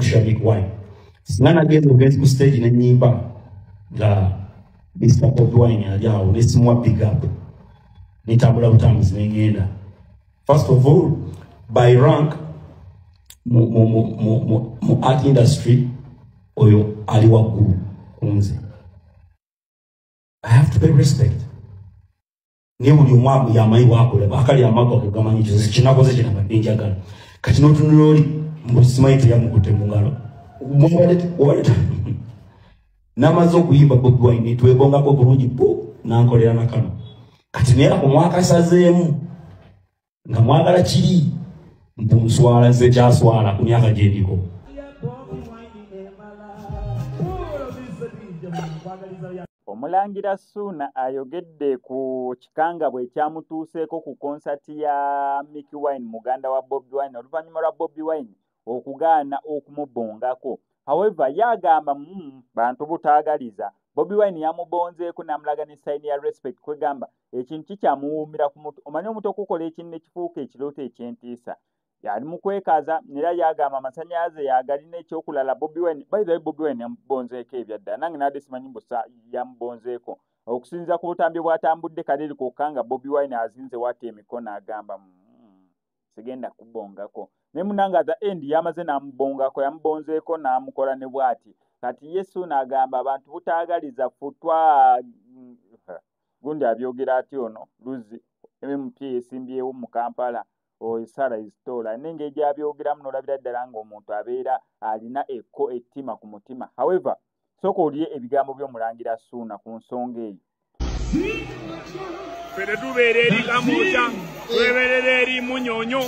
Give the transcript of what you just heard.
kushiriki wine. Singana gezo gezi ku stage na nyimba la Mr. Bobi Wine ajao nesimwa big up. Nitambula butambuzi nengenda. First of all, by rank mu art industry oyo aliwa guru kunze. I have to pay respect. Ni buli mwabu ya mai wako leba akali amako kugamanyi cyo kinakoze kina mabinja gano. Kati notunuloli mbusimize ya mukute mungalo. Mwalete namazo kuyimba Bobi Wine twebonga ko bulungi po nankolera nakano. Kati nera ku mwaka sazeemu nga mwagala kiri mpunswala nze kyaswala ku myaka gyendiko. Omulangira Ssuuna ayogedde ku kikangabwa ekyamutuuseeko ku konsati ya Mickey Wine muganda wa Bobi Wine oluvannyuma lwa Bobi Wine okugaana okumubongako. However, yagamba bantu butaagaliza Bobi Wine yamubonzeeko n'amulaga ne sign ya respect kwegamba ekintu kikyamuwuumira ku mutu. Omanyi omuntu okukola ekintu ne kifuuka ekirooto eky'entiisa. Yali mu kwekaza era yagamba amasannyalaze yagalina ekyokulala Bobi Wine. By the way, Bobi Wine yamubonzeeko ebyadda nange nadde simanyi mbusa yamubonzeeko okusinziira ku butambi bw'atambudde kaleeri kokka nga Bobi Wine azinze wata emikono agamba sigenda kubongako. Ne munange at the end yamaze n'amubongako yamubonzeeko n'amukola ne bw'ati. Kati Yesu n'agamba abantu butaagaliza futwa gundi abyogera ati ono Luzi MP esimbyewo mu Kampala Sara Istola nenge gyabyogeramu n'olabira ddala ng'omuntu abeera alina ekko ettima ku mutima. However, sooka olye ebigambo by'omulangira Ssuuna ku nsonga eyo. Fere tubeera eri Kambuuta, tweberera eri Munyonyo.